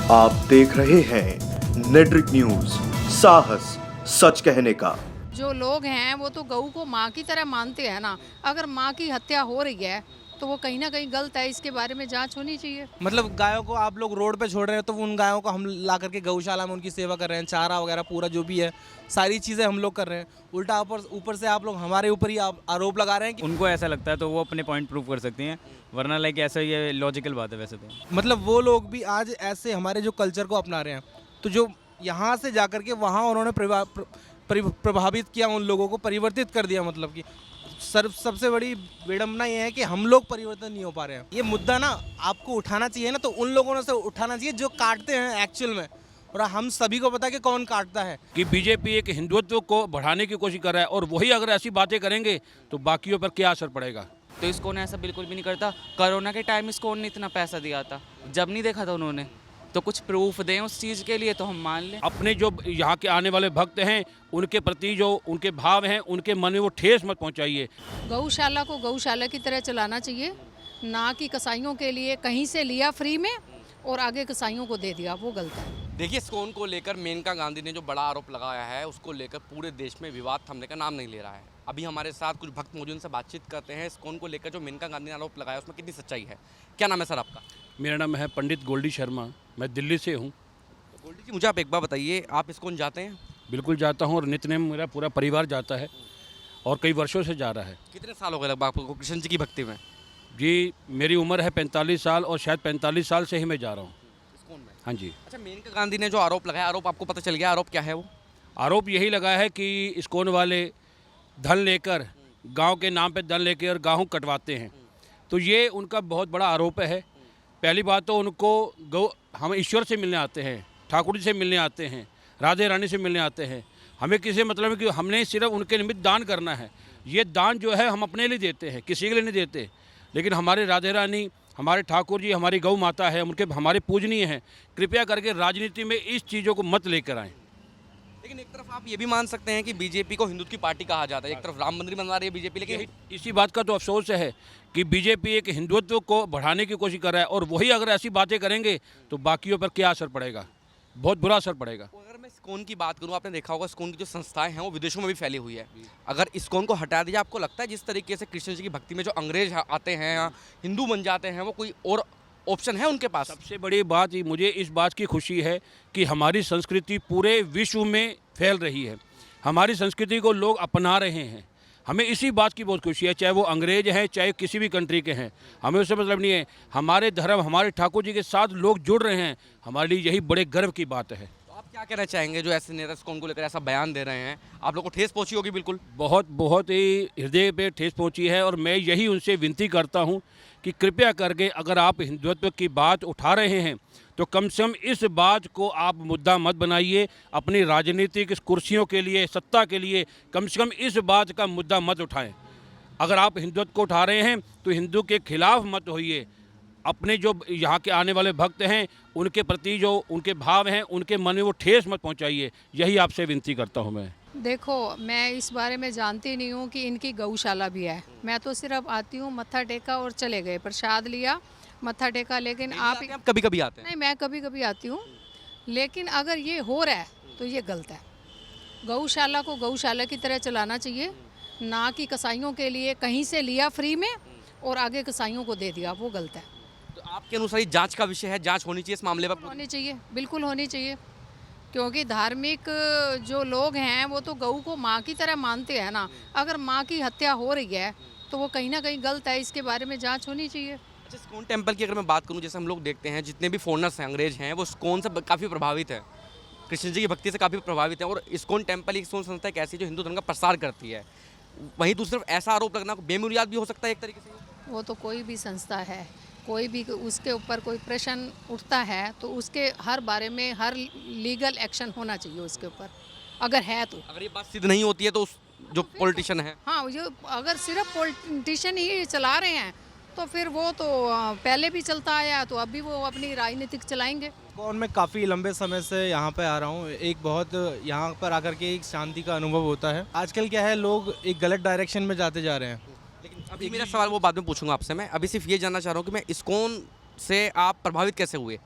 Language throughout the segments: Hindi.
आप देख रहे हैं नेट्रिक न्यूज, साहस सच कहने का। जो लोग हैं वो तो गऊ को माँ की तरह मानते हैं ना। अगर माँ की हत्या हो रही है तो वो कहीं ना कहीं गलत है। इसके बारे में जांच होनी चाहिए। मतलब गायों को आप लोग रोड पे छोड़ रहे हैं तो उन गायों को हम ला करके गौशाला में उनकी सेवा कर रहे हैं, चारा वगैरह पूरा जो भी है सारी चीज़ें हम लोग कर रहे हैं। उल्टा ऊपर से आप लोग हमारे ऊपर ही आरोप लगा रहे हैं कि उनको ऐसा लगता है तो वो अपने पॉइंट प्रूव कर सकती हैं, वरना लाइक ऐसा ये लॉजिकल बात है वैसे तो। मतलब वो लोग भी आज ऐसे हमारे जो कल्चर को अपना रहे हैं, तो जो यहाँ से जा करके वहाँ उन्होंने प्रभावित किया, उन लोगों को परिवर्तित कर दिया। मतलब कि सबसे बड़ी विडंबना ये है कि हम लोग परिवर्तन नहीं हो पा रहे हैं। ये मुद्दा ना आपको उठाना चाहिए ना, तो उन लोगों से उठाना चाहिए जो काटते हैं एक्चुअल में, और हम सभी को पता है कि कौन काटता है। कि बीजेपी एक हिंदुत्व को बढ़ाने की कोशिश कर रहा है और वही अगर ऐसी बातें करेंगे तो बाकियों पर क्या असर पड़ेगा। तो इस्कॉन ऐसा बिल्कुल भी नहीं करता। कोरोना के टाइम इस्कॉन ने इतना पैसा दिया था, जब नहीं देखा था उन्होंने, तो कुछ प्रूफ दें उस चीज़ के लिए तो हम मान लें। अपने जो यहाँ के आने वाले भक्त हैं उनके प्रति जो उनके भाव हैं उनके मन में वो ठेस मत पहुँचाइए। गौशाला को गौशाला की तरह चलाना चाहिए, ना कि कसाईयों के लिए कहीं से लिया फ्री में और आगे कसाईयों को दे दिया, वो गलत है। देखिए, इस्कॉन को लेकर मेनका गांधी ने जो बड़ा आरोप लगाया है उसको लेकर पूरे देश में विवाद थमने का नाम नहीं ले रहा है। अभी हमारे साथ कुछ भक्त मौजूद, उनसे बातचीत करते हैं। इस्कॉन को लेकर जो मेनका गांधी ने आरोप लगाया उसमें कितनी सच्चाई है। क्या नाम है सर आपका? मेरा नाम है पंडित गोल्डी शर्मा, मैं दिल्ली से हूँ। गोल्डी जी, मुझे आप एक बार बताइए, आप इस्कॉन जाते हैं? बिल्कुल जाता हूँ और नित्य नेम मेरा पूरा परिवार जाता है और कई वर्षों से जा रहा है। कितने साल हो गए लगभग आपको कृष्ण जी की भक्ति में? जी, मेरी उम्र है 45 साल और शायद 45 साल से ही मैं जा रहा हूँ इस्कॉन में। हाँ जी। अच्छा, मेनका गांधी ने जो आरोप लगाया, आरोप आपको पता चल गया? आरोप क्या है वो? आरोप यही लगा है कि इस्कॉन वाले धन लेकर, गांव के नाम पे धन लेकर गाँव कटवाते हैं, तो ये उनका बहुत बड़ा आरोप है। पहली बात तो उनको हम ईश्वर से मिलने आते हैं, ठाकुर जी से मिलने आते हैं, राधे रानी से मिलने आते हैं। हमें किसी मतलब है कि हमने सिर्फ उनके निमित्त दान करना है। ये दान जो है हम अपने लिए देते हैं, किसी के लिए नहीं देते। लेकिन हमारे राधे रानी, हमारे ठाकुर जी, हमारी गौ माता है, उनके हमारे पूजनीय हैं। कृपया करके राजनीति में इस चीज़ों को मत लेकर आएँ। लेकिन एक तरफ आप ये भी मान सकते हैं कि बीजेपी को हिंदुत्व की पार्टी कहा जाता है, एक तरफ राम मंदिर बनवा रही है बीजेपी, लेकिन इसी बात का तो अफसोस है कि बीजेपी एक हिंदुत्व को बढ़ाने की कोशिश कर रहा है और वही अगर ऐसी बातें करेंगे तो बाकियों पर क्या असर पड़ेगा, बहुत बुरा असर पड़ेगा। अगर मैं इस्कॉन की बात करूं, आपने देखा होगा इस्कॉन की जो संस्थाएं हैं वो विदेशों में भी फैली हुई है। अगर इस्कॉन को हटा दिया, आपको लगता है जिस तरीके से कृष्ण जी की भक्ति में जो अंग्रेज आते हैं, हिंदू बन जाते हैं, वो कोई और ऑप्शन है उनके पास? सबसे बड़ी बात मुझे इस बात की खुशी है कि हमारी संस्कृति पूरे विश्व में फैल रही है। हमारी संस्कृति को लोग अपना रहे हैं। हमें इसी बात की बहुत खुशी है, चाहे वो अंग्रेज हैं, चाहे किसी भी कंट्री के हैं, हमें उससे मतलब नहीं है। हमारे धर्म, हमारे ठाकुर जी के साथ लोग जुड़ रहे हैं, हमारे लिए यही बड़े गर्व की बात है। तो आप क्या कहना चाहेंगे जो ऐसे नेता इस्कॉन को लेकर ऐसा बयान दे रहे हैं? आप लोग को ठेस पहुंची होगी? बिल्कुल, बहुत ही हृदय पे ठेस पहुंची है और मैं यही उनसे विनती करता हूं कि कृपया करके अगर आप हिंदुत्व की बात उठा रहे हैं तो कम से कम इस बात को आप मुद्दा मत बनाइए। अपनी राजनीतिक कुर्सियों के लिए, सत्ता के लिए कम से कम इस बात का मुद्दा मत उठाएं। अगर आप हिंदुत्व को उठा रहे हैं तो हिंदू के खिलाफ मत होइए। अपने जो यहाँ के आने वाले भक्त हैं उनके प्रति जो उनके भाव हैं उनके मन में वो ठेस मत पहुँचाइए, यही आपसे विनती करता हूँ मैं। देखो, मैं इस बारे में जानती नहीं हूँ कि इनकी गौशाला भी है। मैं तो सिर्फ आती हूँ, मत्था टेका और चले गए, प्रसाद लिया, मत्था टेका। लेकिन आप कभी कभी आते हैं? नहीं, मैं कभी कभी आती हूँ। लेकिन अगर ये हो रहा है तो ये गलत है। गौशाला को गौशाला की तरह चलाना चाहिए, ना कि कसाईयों के लिए कहीं से लिया फ्री में और आगे कसाईयों को दे दिया, वो गलत है। तो आपके अनुसार ये जांच का विषय है, जांच होनी चाहिए इस मामले पर? होनी चाहिए, बिल्कुल होनी चाहिए। क्योंकि धार्मिक जो लोग हैं वो तो गऊ को माँ की तरह मानते हैं ना। अगर माँ की हत्या हो रही है तो वो कहीं ना कहीं गलत है। इसके बारे में जांच होनी चाहिए। अच्छा, इस्कॉन टेम्पल की अगर मैं बात करूं, जैसे हम लोग देखते हैं जितने भी फॉरेनर्स हैं, अंग्रेज हैं, वो इस्कॉन से काफ़ी प्रभावित है, कृष्ण जी की भक्ति से काफ़ी प्रभावित है। और इस्कॉन टेम्पल एक संस्था एक ऐसी जो हिंदू धर्म का प्रसार करती है। वहीं दूसरी तरफ ऐसा आरोप लगना बेबुनियाद भी हो सकता है एक तरीके से। वो तो कोई भी संस्था है, कोई भी उसके ऊपर कोई प्रश्न उठता है तो उसके हर बारे में हर लीगल एक्शन होना चाहिए उसके ऊपर, अगर है तो। अगर ये बात सिद्ध नहीं होती है तो जो पॉलिटिशियन है, हाँ, ये अगर सिर्फ पॉलिटिशियन ही चला रहे हैं तो फिर वो तो पहले भी चलता आया, तो अब भी वो अपनी राजनीतिक चलाएंगे। इस्कॉन में काफ़ी लंबे समय से यहाँ पे आ रहा हूँ। एक बहुत यहाँ पर आकर के एक शांति का अनुभव होता है। आजकल क्या है, लोग एक गलत डायरेक्शन में जाते जा रहे हैं। लेकिन अभी मेरा सवाल वो बाद में पूछूंगा आपसे। मैं अभी सिर्फ ये जानना चाह रहा हूँ कि मैं इस्कॉन से आप प्रभावित कैसे हुए?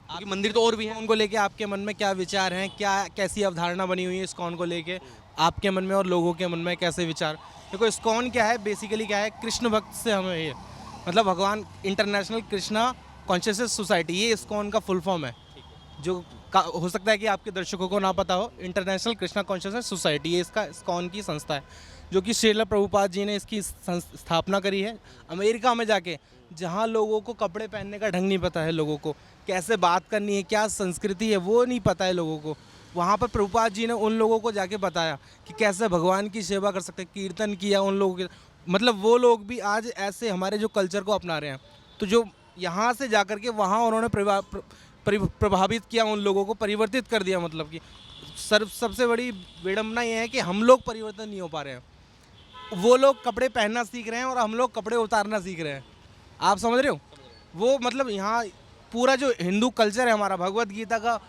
क्योंकि मंदिर तो और भी हैं। इस्कॉन को लेके आपके मन में क्या विचार हैं, क्या कैसी अवधारणा बनी हुई है इस्कॉन को लेके आपके मन में और लोगों के मन में कैसे विचार? देखो इस्कॉन क्या है, बेसिकली क्या है, कृष्ण भक्त से हमें ये मतलब भगवान इंटरनेशनल कृष्णा कॉन्शियसनेस सोसाइटी, ये इस्कॉन का फुल फॉर्म है। जो हो सकता है कि आपके दर्शकों को ना पता हो, इंटरनेशनल कृष्णा कॉन्शियसनेस सोसाइटी ये इसका इस्कॉन की संस्था है, जो कि श्रील प्रभुपाद जी ने इसकी स्थापना करी है अमेरिका में जाके, जहाँ लोगों को कपड़े पहनने का ढंग नहीं पता है, लोगों को कैसे बात करनी है, क्या संस्कृति है वो नहीं पता है लोगों को। वहाँ पर प्रभुपाद जी ने उन लोगों को जाके बताया कि कैसे भगवान की सेवा कर सकते हैं, कीर्तन किया उन लोगों के, मतलब वो लोग भी आज ऐसे हमारे जो कल्चर को अपना रहे हैं। तो जो यहाँ से जा कर के वहाँ उन्होंने प्रभावित किया उन लोगों को, परिवर्तित कर दिया, मतलब कि सबसे बड़ी विडम्बना ये है कि हम लोग परिवर्तन नहीं हो पा रहे हैं। वो लोग कपड़े पहनना सीख रहे हैं और हम लोग कपड़े उतारना सीख रहे हैं। आप समझ रहे हो? वो मतलब यहाँ पूरा जो हिंदू कल्चर है हमारा, भगवत गीता का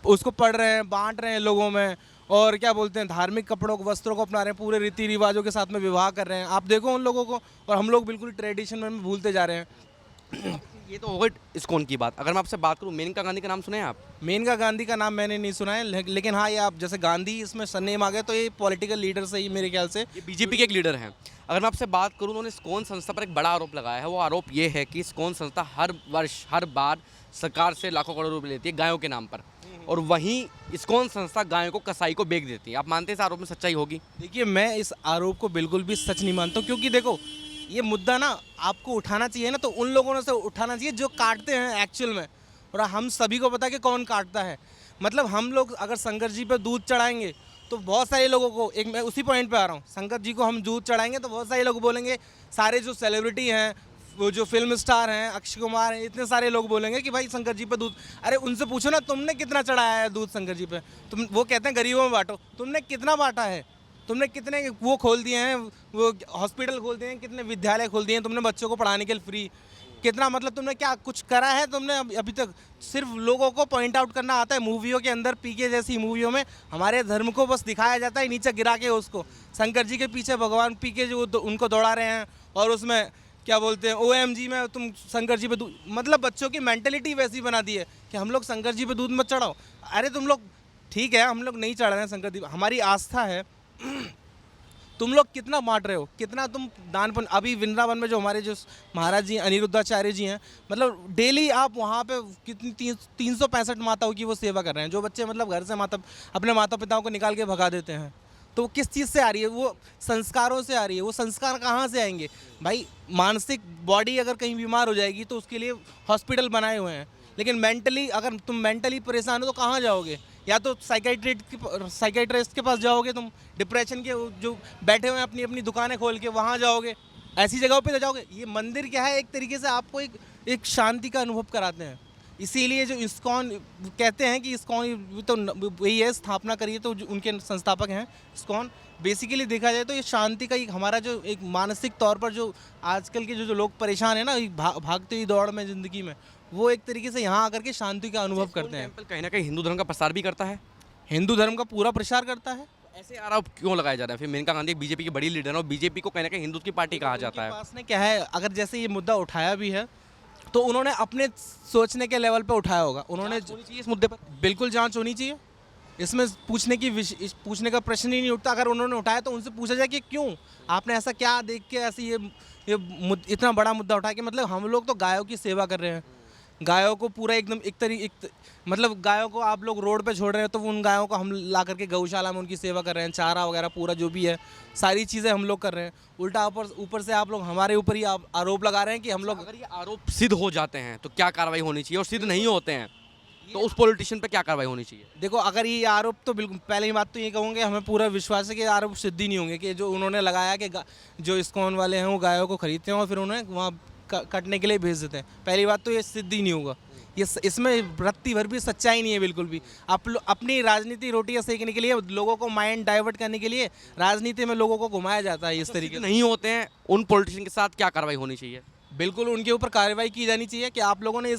उसको पढ़ रहे हैं, बांट रहे हैं लोगों में, और क्या बोलते हैं, धार्मिक कपड़ों को, वस्त्रों को अपना रहे हैं, पूरे रीति रिवाजों के साथ में विवाह कर रहे हैं। आप देखो उन लोगों को, और हम लोग बिल्कुल ट्रेडिशन में भूलते जा रहे हैं। ये तो होगा इस्कॉन की बात। अगर मैं आपसे बात करूँ, मेनका गांधी का नाम सुने हैं आप? मेनका गांधी का नाम मैंने नहीं सुना है, लेकिन हाँ ये आप जैसे गांधी इसमें सरनेम आ गए तो ये पॉलिटिकल लीडर से ही मेरे ख्याल से, ये बीजेपी के एक लीडर हैं। अगर मैं आपसे बात करूँ, उन्होंने इस्कॉन संस्था पर एक बड़ा आरोप लगाया है। वो आरोप ये है कि इस्कॉन संस्था हर वर्ष हर बार सरकार से लाखों करोड़ रुपए लेती है गायों के नाम पर, और वहीं इस्कॉन संस्था गायों को कसाई को बेच देती है। आप मानते हैं इस आरोप में सच्चाई होगी? देखिए मैं इस आरोप को बिल्कुल भी सच नहीं मानता हूँ, क्योंकि देखो ये मुद्दा ना आपको उठाना चाहिए ना, तो उन लोगों ने से उठाना चाहिए जो काटते हैं एक्चुअल में, और हम सभी को पता है कि कौन काटता है। मतलब हम लोग अगर शंकर जी पे दूध चढ़ाएंगे तो बहुत सारे लोगों को, एक मैं उसी पॉइंट पे आ रहा हूँ, शंकर जी को हम दूध चढ़ाएंगे तो बहुत सारे लोग बोलेंगे, सारे जो सेलिब्रिटी हैं, वो जो फिल्म स्टार हैं, अक्षय कुमार हैं, इतने सारे लोग बोलेंगे कि भाई शंकर जी पे दूध, अरे उनसे पूछो ना तुमने कितना चढ़ाया है दूध शंकर जी पे, तुम वो कहते हैं गरीबों में बांटो, तुमने कितना बांटा है, तुमने कितने वो खोल दिए हैं, वो हॉस्पिटल खोल दिए हैं, कितने विद्यालय खोल दिए हैं तुमने बच्चों को पढ़ाने के लिए फ्री, कितना मतलब तुमने क्या कुछ करा है तुमने अभी तक? सिर्फ लोगों को पॉइंट आउट करना आता है। मूवियों के अंदर पीके जैसी मूवियों में हमारे धर्म को बस दिखाया जाता है नीचे गिरा के उसको, शंकर जी के पीछे भगवान पीके जो उनको दौड़ा रहे हैं, और उसमें क्या बोलते हैं OMG में तुम शंकर जी पे दूध, मतलब बच्चों की मेंटेलिटी वैसी बना दी है कि हम लोग शंकर जी पे दूध मत चढ़ाओ। अरे तुम लोग ठीक है, हम लोग नहीं चढ़ा रहे हैं शंकर जी, हमारी आस्था है, तुम लोग कितना बांट रहे हो, कितना तुम दान पुण्य। अभी वृंदावन में जो हमारे जो महाराज जी अनिरुद्धाचार्य जी हैं, मतलब डेली आप वहाँ पे कितनी 365 माताओं की वो सेवा कर रहे हैं। जो बच्चे मतलब घर से अपने माता पिताओं को निकाल के भगा देते हैं, तो किस चीज़ से आ रही है? वो संस्कारों से आ रही है। वो संस्कार कहाँ से आएंगे भाई? मानसिक बॉडी अगर कहीं बीमार हो जाएगी तो उसके लिए हॉस्पिटल बनाए हुए हैं, लेकिन मेंटली अगर तुम मेंटली परेशान हो तो कहाँ जाओगे? या तो साइकेट्रिस्ट के पास जाओगे, तुम डिप्रेशन के जो बैठे हुए हैं अपनी अपनी दुकानें खोल के वहाँ जाओगे, ऐसी जगहों पे जाओगे। ये मंदिर क्या है, एक तरीके से आपको एक शांति का अनुभव कराते हैं। इसीलिए जो इस्कॉन कहते हैं कि इस्कॉन तो वही है, स्थापना करी है तो उनके संस्थापक हैं इस्कॉन। बेसिकली देखा जाए तो ये शांति का एक हमारा जो एक मानसिक तौर पर जो आजकल के जो लोग परेशान है ना भागते हुई दौड़ में ज़िंदगी में, वो एक तरीके से यहाँ आकर के शांति का अनुभव करते हैं। टेम्पल कहीं ना कहीं हिंदू धर्म का प्रसार भी करता है, हिंदू धर्म का पूरा प्रचार करता है। ऐसे आरोप क्यों लगाया जा रहा है? फिर मेनका गांधी बीजेपी की बड़ी लीडर है, और बीजेपी को कहीं ना कहीं हिंदू की पार्टी कहा जाता है। पास ने क्या है, अगर जैसे ये मुद्दा उठाया भी है तो उन्होंने अपने सोचने के लेवल पे उठाया होगा। उन्होंने होनी चाहिए इस मुद्दे पर, बिल्कुल जांच होनी चाहिए, इसमें पूछने का प्रश्न ही नहीं उठता। अगर उन्होंने उठाया तो उनसे पूछा जाए कि क्यों आपने ऐसा क्या देख के ऐसे ये इतना बड़ा मुद्दा उठाया कि मतलब हम लोग तो गायों की सेवा कर रहे हैं, गायों को पूरा एकदम मतलब गायों को आप लोग रोड पे छोड़ रहे हैं, तो उन गायों को हम ला करके गौशाला में उनकी सेवा कर रहे हैं, चारा वगैरह पूरा जो भी है सारी चीज़ें हम लोग कर रहे हैं। उल्टा ऊपर से आप लोग हमारे ऊपर ही आरोप लगा रहे हैं कि हम लोग, अगर ये आरोप सिद्ध हो जाते हैं तो क्या कार्रवाई होनी चाहिए, और सिद्ध नहीं होते हैं तो उस पॉलिटिशियन पे क्या कार्रवाई होनी चाहिए? देखो अगर ये आरोप, तो बिल्कुल पहली बात तो ये कहूँगे, हमें पूरा विश्वास है कि आरोप सिद्ध ही नहीं होंगे, कि जो उन्होंने लगाया कि जो इस्कॉन वाले हैं वो गायों को खरीदते हैं और फिर उन्हें वहाँ कटने के लिए भेज देते हैं। पहली बात तो ये सिद्ध ही नहीं होगा। ये इसमें रत्ती भर भी सच्चाई नहीं है बिल्कुल भी। अपनी राजनीति रोटियां सेकने के लिए, लोगों को माइंड डाइवर्ट करने के लिए राजनीति में लोगों को घुमाया जाता है इस तरीके से। नहीं होते हैं उन पॉलिटिशियन के साथ क्या कार्रवाई होनी चाहिए? बिल्कुल उनके ऊपर कार्रवाई की जानी चाहिए कि आप लोगों ने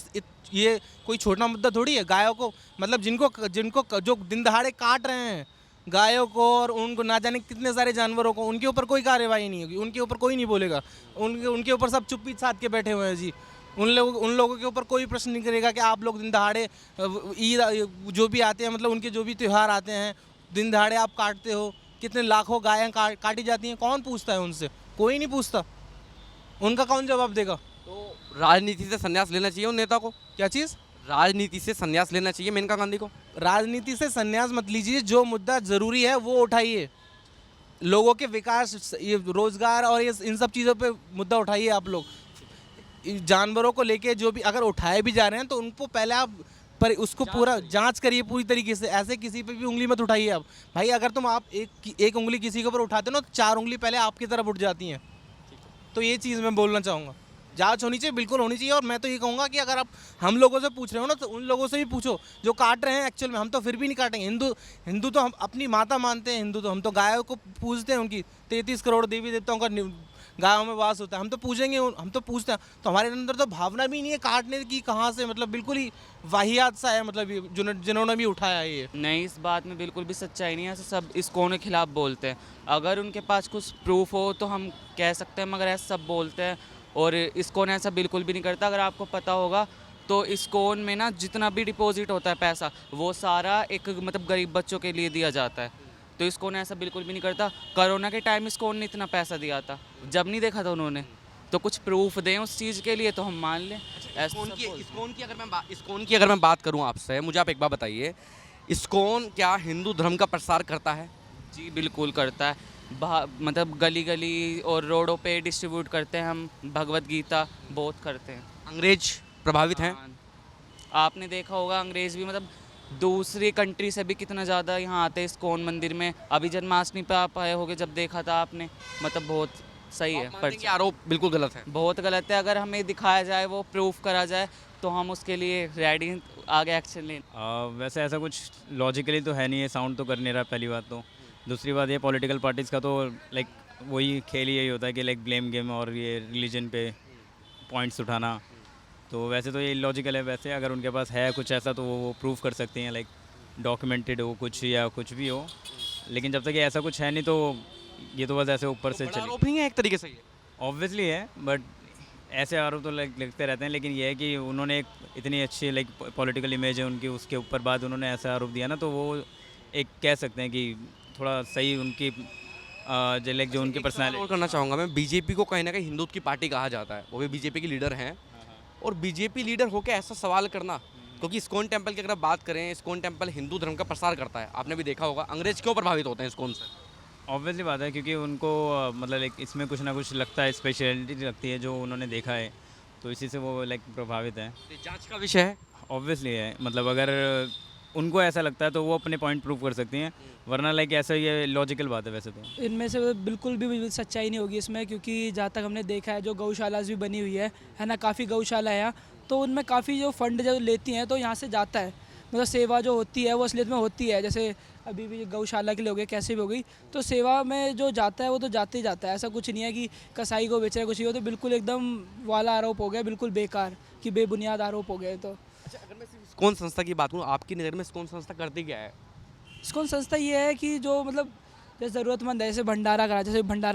ये कोई छोटा मुद्दा थोड़ी है। गायों को मतलब जिनको जो दिन दहाड़े काट रहे हैं गायों को, और उनको ना जाने कितने सारे जानवरों को, उनके ऊपर कोई कार्रवाई नहीं होगी, उनके ऊपर कोई नहीं बोलेगा, उनके ऊपर सब चुप्पी साध के बैठे हुए हैं जी। उन लोगों के ऊपर कोई प्रश्न नहीं करेगा कि आप लोग दिन दहाड़े ईद जो भी आते हैं, मतलब उनके जो भी त्यौहार आते हैं, दिन दहाड़े आप काटते हो, कितने लाखों गायें काटी जाती हैं, कौन पूछता है उनसे? कोई नहीं पूछता। उनका कौन जवाब देगा? तो राजनीति से संन्यास लेना चाहिए उन नेता को? क्या चीज़? राजनीति से संन्यास लेना चाहिए मेनका गांधी को? राजनीति से संन्यास मत लीजिए, जो मुद्दा ज़रूरी है वो उठाइए। लोगों के विकास, ये रोजगार और ये इन सब चीज़ों पे मुद्दा उठाइए आप लोग। जानवरों को लेके जो भी अगर उठाए भी जा रहे हैं तो उनको पहले आप पर उसको पूरा जांच करिए पूरी तरीके से। ऐसे किसी पे भी उंगली मत उठाइए आप। भाई अगर तुम आप एक उंगली किसी के ऊपर उठाते हो ना, तो 4 उंगली पहले आपकी तरफ उठ जाती हैं। तो ये चीज़ मैं बोलना चाहूँगा, जांच होनी चाहिए, बिल्कुल होनी चाहिए। और मैं तो ये कहूँगा कि अगर आप हम लोगों से पूछ रहे हो ना, तो उन लोगों से भी पूछो जो काट रहे हैं एक्चुअल में। हम तो फिर भी नहीं काटेंगे। हिंदू तो हम अपनी माता मानते हैं, हिंदू तो हम तो गायों को पूजते हैं, उनकी 33 करोड़ देवी देवताओं का गायों में वास होता है। हम तो पूजेंगे, हम तो पूछते हैं। तो हमारे अंदर तो भावना भी नहीं है काटने की, कहाँ से, मतलब बिल्कुल ही वाहियात सा है, मतलब ये जिन्होंने भी उठाया है ये। नहीं, इस बात में बिल्कुल भी सच्चाई नहीं है। ऐसे सब इस्कॉन के खिलाफ बोलते हैं। अगर उनके पास कुछ प्रूफ हो तो हम कह सकते हैं, मगर ऐसे सब बोलते हैं। और इस्कॉन ऐसा बिल्कुल भी नहीं करता। अगर आपको पता होगा तो इस्कॉन में ना जितना भी डिपॉजिट होता है पैसा, वो सारा एक मतलब गरीब बच्चों के लिए दिया जाता है। तो इस्कॉन ऐसा बिल्कुल भी नहीं करता। कोरोना के टाइम इस्कॉन ने इतना पैसा दिया था, जब नहीं देखा था उन्होंने, तो कुछ प्रूफ दें उस चीज़ के लिए तो हम मान लें। इस्कॉन की अगर मैं बात करूं आपसे, मुझे आप एक बात बताइए, इस्कॉन क्या हिंदू धर्म का प्रसार करता है? जी बिल्कुल करता है। मतलब गली गली और रोडों पे डिस्ट्रीब्यूट करते हैं हम भगवत गीता, बहुत करते हैं। अंग्रेज प्रभावित हैं? हाँ, आपने देखा होगा अंग्रेज़ भी मतलब दूसरी कंट्री से भी कितना ज़्यादा यहाँ आते हैं इस्कॉन मंदिर में। अभी जन्माष्टमी पे आप आए होगे, जब देखा था आपने, मतलब बहुत सही है। पर ये आरोप बिल्कुल गलत है? बहुत गलत है। अगर हमें दिखाया जाए, वो प्रूफ करा जाए, तो हम उसके लिए रेडी हैं आगे एक्शन लेने। वैसे ऐसा कुछ लॉजिकली तो है नहीं है, साउंड तो कर नहीं रहा, पहली बात तो। दूसरी बात ये पॉलिटिकल पार्टीज़ का तो लाइक वही खेल यही होता है कि लाइक ब्लेम गेम और ये रिलीजन पे पॉइंट्स उठाना। तो वैसे तो ये इलॉजिकल है। वैसे अगर उनके पास है कुछ ऐसा तो वो प्रूव कर सकते हैं, लाइक डॉक्यूमेंटेड हो कुछ या कुछ भी हो। लेकिन जब तक ये ऐसा कुछ है नहीं तो ये तो बस ऐसे ऊपर से चले। आरोप नहीं है एक तरीके से ये? ऑब्वियसली है, बट ऐसे आरोप तो लाइक लगते रहते हैं। लेकिन ये है कि उन्होंने एक इतनी अच्छी लाइक पॉलिटिकल इमेज है उनकी, उसके ऊपर बाद उन्होंने ऐसा आरोप दिया ना, तो वो एक कह सकते हैं कि थोड़ा सही उनकी जो लाइक जो उनकी पर्सनैलिटी। करना चाहूँगा मैं, बीजेपी को कहीं ना कहीं हिंदुत्व की पार्टी कहा जाता है, वो भी बीजेपी के लीडर हैं। और बीजेपी लीडर होकर ऐसा सवाल करना, क्योंकि इस्कॉन टेम्पल की अगर बात करें, इस्कॉन टेम्पल हिंदू धर्म का प्रसार करता है, आपने भी देखा होगा। अंग्रेज क्यों प्रभावित होते हैं इस्कॉन से? ऑब्वियसली बात है, क्योंकि उनको मतलब लाइक इसमें कुछ ना कुछ लगता है, स्पेशलिटी लगती है जो उन्होंने देखा है, तो इसी से वो लाइक प्रभावित है। जांच का विषय है? ऑब्वियसली है, मतलब अगर उनको ऐसा लगता है तो वो अपने पॉइंट प्रूव कर सकती हैं, वरना लाइक ऐसा ये लॉजिकल बात है वैसे तो। इनमें से बिल्कुल भी सच्चाई नहीं होगी इसमें, क्योंकि जहाँ तक हमने देखा है जो गौशाला भी बनी हुई है ना, काफ़ी गौशाला है यहाँ, तो उनमें काफ़ी जो फंड जो लेती हैं तो यहाँ से जाता है। मतलब सेवा जो होती है वो असलियत में होती है। जैसे अभी भी गौशाला के लिए हो गए, कैसे भी हो गई, तो सेवा में जो जाता है वो तो जाते ही जाता है। ऐसा कुछ नहीं है कि कसाई को बेच रहा है कुछ ही हो, तो बिल्कुल एकदम वाला आरोप हो गया, बिल्कुल बेकार कि बेबुनियाद आरोप हो गए। तो अच्छा, अगर मैं सिर्फ इस्कॉन संस्था की बात करूँ, आपकी नज़र में इस्कॉन संस्था करती क्या है? इस्कॉन संस्था ये है कि जो मतलब जैसे ज़रूरतमंद है, जैसे भंडारा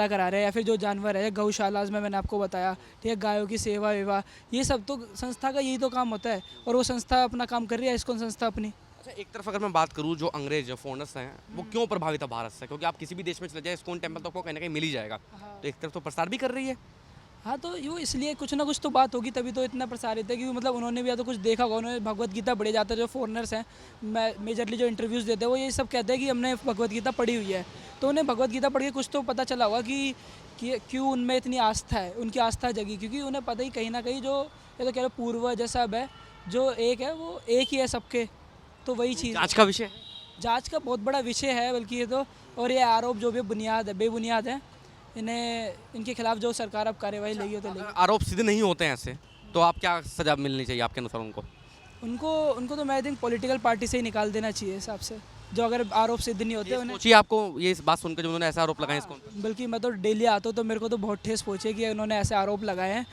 करा रहे हैं, या फिर जो जानवर है गौशाला में मैंने आपको बताया, ठीक है, गायों की सेवा वेवा, ये सब तो संस्था का यही तो काम होता है। और वो संस्था अपना काम कर रही है, इस्कॉन संस्था अपनी। अच्छा, एक तरफ अगर मैं बात करूँ, जो अंग्रेज फॉरेनर्स हैं वो क्यों प्रभावित है भारत से? क्योंकि आप किसी भी देश में चले जाए, इस्कॉन टेम्पल तो आपको कहीं ना कहीं मिल ही जाएगा। तो एक तरफ तो प्रसार भी कर रही है। हाँ, तो वो इसलिए कुछ ना कुछ तो बात होगी, तभी तो इतना प्रसारित है। क्योंकि मतलब उन्होंने भी या तो कुछ देखा होगा, उन्होंने भगवत गीता पढ़े जाते हैं। जो फॉरेनर्स हैं मेजरली जो इंटरव्यूज़ देते हैं, वो ये सब कहते हैं कि हमने भगवत गीता पढ़ी हुई है। तो उन्हें भगवत गीता पढ़ के कुछ तो पता चला होगा कि क्यों उनमें इतनी आस्था है, उनकी आस्था जगी। क्योंकि उन्हें पता ही कहीं ना कहीं जो ये तो कह लो पूर्वज सब है, जो एक है वो एक ही है सबके। तो वही चीज़ जांच का विषय है? जांच का बहुत बड़ा विषय है बल्कि ये तो। और ये आरोप जो भी बेबुनियाद है, इनके खिलाफ जो सरकार अब कार्यवाही लेगी हो तो लेगी। आरोप सीधे नहीं होते हैं ऐसे, तो आप क्या सजा मिलनी चाहिए आपके अनुसार उनको? उनको तो मैं थिंक पॉलिटिकल पार्टी से ही निकाल देना चाहिए हिसाब से, जो अगर आरोप सिद्ध नहीं होते उन्हें। सोचिए आपको ये इस बात सुनकर जो उन्होंने ऐसा आरोप लगाए इसको। बल्कि मैं तो डेली आता हूँ तो मेरे को तो बहुत ठेस पहुँची कि उन्होंने ऐसे आरोप लगाए हैं